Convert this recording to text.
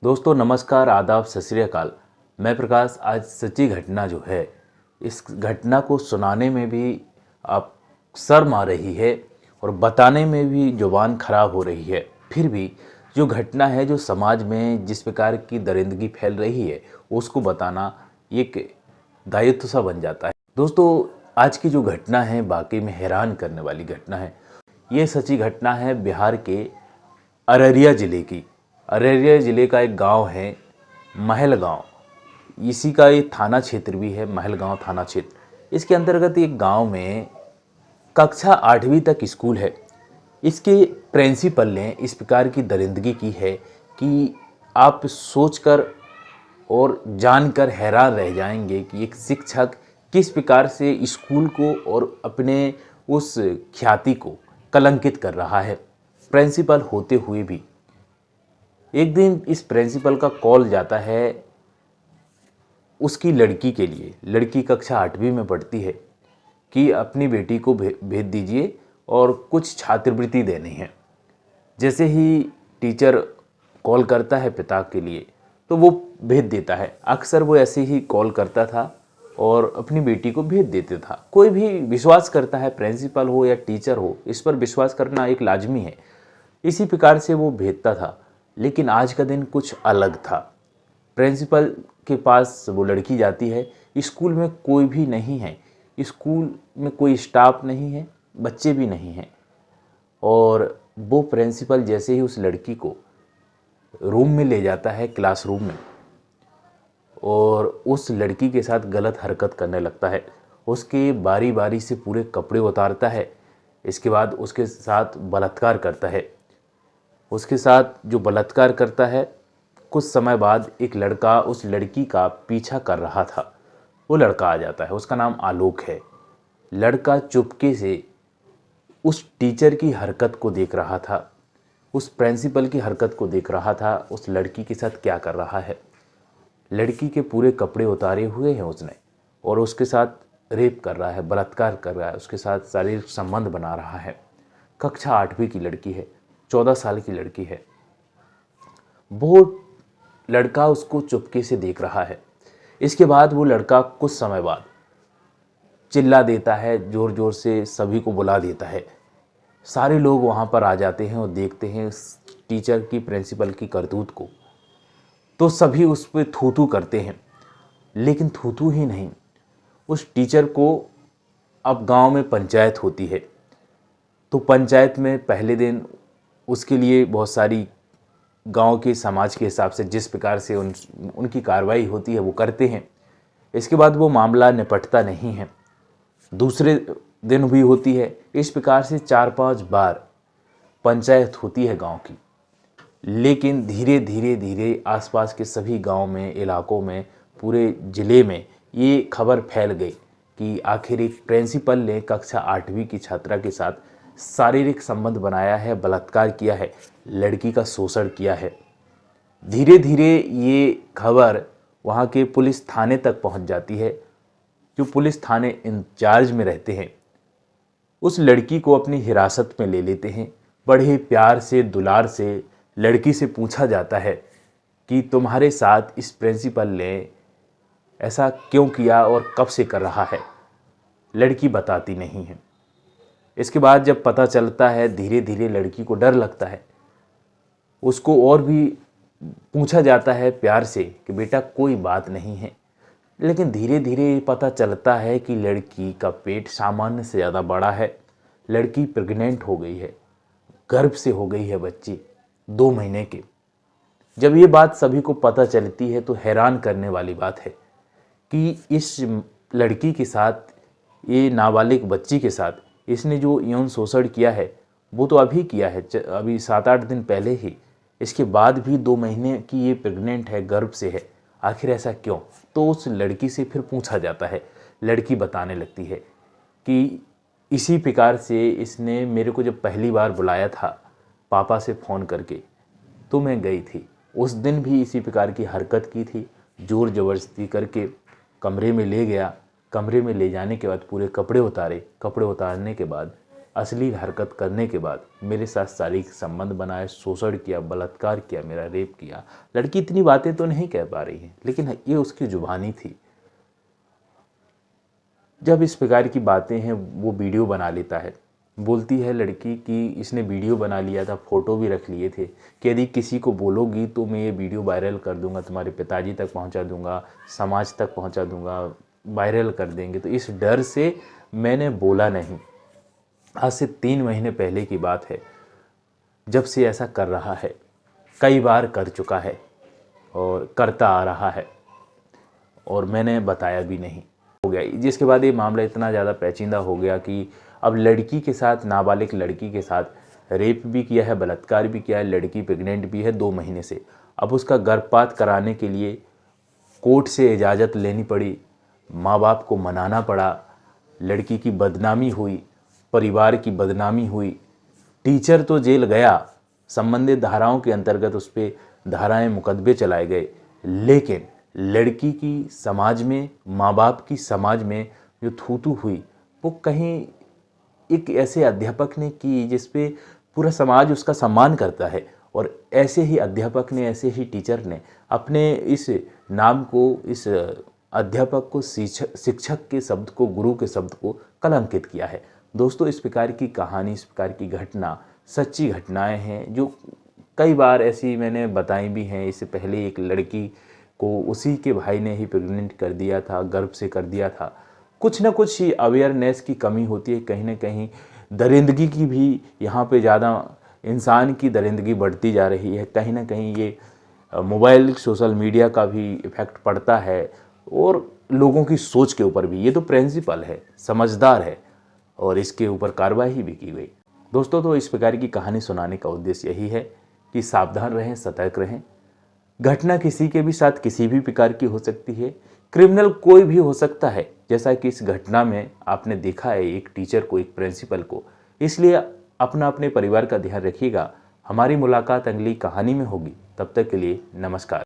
दोस्तों नमस्कार, आदाब, सत श्री अकाल। मैं प्रकाश। आज सच्ची घटना जो है, इस घटना को सुनाने में भी आप शर्म आ रही है और बताने में भी जुबान खराब हो रही है। फिर भी जो घटना है, जो समाज में जिस प्रकार की दरिंदगी फैल रही है, उसको बताना एक दायित्व सा बन जाता है। दोस्तों, आज की जो घटना है वाकई में हैरान करने वाली घटना है। ये सच्ची घटना है बिहार के अररिया ज़िले की। अररिया ज़िले का एक गांव है महलगांव। इसी का ये थाना क्षेत्र भी है, महलगांव थाना क्षेत्र। इसके अंतर्गत एक गांव में कक्षा 8वीं तक स्कूल है। इसके प्रिंसिपल ने इस प्रकार की दरिंदगी की है कि आप सोचकर और जानकर हैरान रह जाएंगे कि एक शिक्षक किस प्रकार से स्कूल को और अपने उस ख्याति को कलंकित कर रहा है, प्रिंसिपल होते हुए भी। एक दिन इस प्रिंसिपल का कॉल जाता है उसकी लड़की के लिए। लड़की कक्षा 8वीं में पढ़ती है कि अपनी बेटी को भेज दीजिए और कुछ छात्रवृत्ति देनी है। जैसे ही टीचर कॉल करता है पिता के लिए, तो वो भेज देता है। अक्सर वो ऐसे ही कॉल करता था और अपनी बेटी को भेज देता था। कोई भी विश्वास करता है, प्रिंसिपल हो या टीचर हो, इस पर विश्वास करना एक लाजमी है। इसी प्रकार से वो भेजता था। लेकिन आज का दिन कुछ अलग था। प्रिंसिपल के पास वो लड़की जाती है। स्कूल में कोई भी नहीं है, स्कूल में कोई स्टाफ नहीं है, बच्चे भी नहीं हैं। और वो प्रिंसिपल जैसे ही उस लड़की को रूम में ले जाता है, क्लासरूम में, और उस लड़की के साथ गलत हरकत करने लगता है। उसके बारी बारी से पूरे कपड़े उतारता है। इसके बाद उसके साथ बलात्कार करता है। उसके साथ जो बलात्कार करता है, कुछ समय बाद एक लड़का उस लड़की का पीछा कर रहा था। वो लड़का आ जाता है, उसका नाम आलोक है। लड़का चुपके से उस टीचर की हरकत को देख रहा था, उस प्रिंसिपल की हरकत को देख रहा था, उस लड़की के साथ क्या कर रहा है। लड़की के पूरे कपड़े उतारे हुए हैं उसने, और उसके साथ रेप कर रहा है, बलात्कार कर रहा है, उसके साथ शारीरिक संबंध बना रहा है। कक्षा 8वीं की लड़की है, 14 साल की लड़की है। वो लड़का उसको चुपके से देख रहा है। इसके बाद वो लड़का कुछ समय बाद चिल्ला देता है, ज़ोर ज़ोर से सभी को बुला देता है। सारे लोग वहाँ पर आ जाते हैं और देखते हैं टीचर की, प्रिंसिपल की करतूत को। तो सभी उस पर थू थू करते हैं। लेकिन थू थू ही नहीं, उस टीचर को अब गांव में पंचायत होती है। तो पंचायत में पहले दिन उसके लिए बहुत सारी गांव के समाज के हिसाब से जिस प्रकार से उनकी कार्रवाई होती है वो करते हैं। इसके बाद वो मामला निपटता नहीं है। दूसरे दिन भी होती है। इस प्रकार से 4-5 बार पंचायत होती है गांव की। लेकिन धीरे धीरे धीरे आसपास के सभी गांव में, इलाकों में, पूरे ज़िले में ये खबर फैल गई कि आखिर एक प्रिंसिपल ने कक्षा 8वीं की छात्रा के साथ शारीरिक संबंध बनाया है, बलात्कार किया है, लड़की का शोषण किया है। धीरे धीरे ये खबर वहाँ के पुलिस थाने तक पहुँच जाती है। जो पुलिस थाने इंचार्ज में रहते हैं, उस लड़की को अपनी हिरासत में ले लेते हैं। बड़े प्यार से, दुलार से लड़की से पूछा जाता है कि तुम्हारे साथ इस प्रिंसिपल ने ऐसा क्यों किया और कब से कर रहा है। लड़की बताती नहीं है। इसके बाद जब पता चलता है, धीरे धीरे लड़की को डर लगता है। उसको और भी पूछा जाता है प्यार से कि बेटा कोई बात नहीं है। लेकिन धीरे धीरे पता चलता है कि लड़की का पेट सामान्य से ज़्यादा बड़ा है। लड़की प्रेग्नेंट हो गई है, गर्भ से हो गई है बच्ची 2 महीने के। जब ये बात सभी को पता चलती है तो हैरान करने वाली बात है कि इस लड़की के साथ, ये नाबालिग बच्ची के साथ इसने जो यौन शोषण किया है वो तो अभी किया है, अभी 7-8 दिन पहले ही। इसके बाद भी 2 महीने की ये प्रेग्नेंट है, गर्भ से है। आखिर ऐसा क्यों? तो उस लड़की से फिर पूछा जाता है। लड़की बताने लगती है कि इसी प्रकार से इसने मेरे को जब पहली बार बुलाया था पापा से फ़ोन करके, तो मैं गई थी। उस दिन भी इसी प्रकार की हरकत की थी। ज़ोर ज़बरदस्ती करके कमरे में ले गया। कमरे में ले जाने के बाद पूरे कपड़े उतारे। कपड़े उतारने के बाद अश्लील हरकत करने के बाद मेरे साथ शारीरिक संबंध बनाए, शोषण किया, बलात्कार किया, मेरा रेप किया। लड़की इतनी बातें तो नहीं कह पा रही है, लेकिन ये उसकी जुबानी थी। जब इस प्रकार की बातें हैं वो वीडियो बना लेता है। बोलती है लड़की कि इसने वीडियो बना लिया था, फ़ोटो भी रख लिए थे कि यदि किसी को बोलोगी तो मैं ये वीडियो वायरल कर दूंगा, तुम्हारे पिताजी तक पहुंचा दूंगा, समाज तक पहुंचा दूंगा, वायरल कर देंगे। तो इस डर से मैंने बोला नहीं। आज से 3 महीने पहले की बात है, जब से ऐसा कर रहा है, कई बार कर चुका है और करता आ रहा है और मैंने बताया भी नहीं। हो गया जिसके बाद ये मामला इतना ज़्यादा पेचीदा हो गया कि अब लड़की के साथ, नाबालिग लड़की के साथ रेप भी किया है, बलात्कार भी किया है। लड़की प्रेग्नेंट भी है 2 महीने से। अब उसका गर्भपात कराने के लिए कोर्ट से इजाज़त लेनी पड़ी, माँ बाप को मनाना पड़ा, लड़की की बदनामी हुई, परिवार की बदनामी हुई। टीचर तो जेल गया, संबंधित धाराओं के अंतर्गत उस पर धाराएँ, मुकदमे चलाए गए, लेकिन लड़की की समाज में, माँ बाप की समाज में जो थू-थू हुई वो कहीं एक ऐसे अध्यापक ने की जिस पे पूरा समाज उसका सम्मान करता है। और ऐसे ही अध्यापक ने, ऐसे ही टीचर ने अपने इस नाम को, इस अध्यापक को, शिक्षक के शब्द को, गुरु के शब्द को कलंकित किया है। दोस्तों, इस प्रकार की कहानी, इस प्रकार की घटना सच्ची घटनाएं हैं जो कई बार ऐसी मैंने बताई भी हैं। इससे पहले एक लड़की को उसी के भाई ने ही प्रेग्नेंट कर दिया था, गर्भ से कर दिया था। कुछ ना कुछ अवेयरनेस की कमी होती है, कहीं ना कहीं दरिंदगी की भी यहाँ पे ज़्यादा, इंसान की दरिंदगी बढ़ती जा रही है। कहीं ना कहीं ये मोबाइल, सोशल मीडिया का भी इफ़ेक्ट पड़ता है और लोगों की सोच के ऊपर भी। ये तो प्रिंसिपल है, समझदार है और इसके ऊपर कार्रवाई भी की गई। दोस्तों, तो इस प्रकार की कहानी सुनाने का उद्देश्य यही है कि सावधान रहें, सतर्क रहें। घटना किसी के भी साथ किसी भी प्रकार की हो सकती है, क्रिमिनल कोई भी हो सकता है, जैसा कि इस घटना में आपने देखा है, एक टीचर को, एक प्रिंसिपल को। इसलिए अपने परिवार का ध्यान रखिएगा। हमारी मुलाकात अगली कहानी में होगी। तब तक के लिए नमस्कार।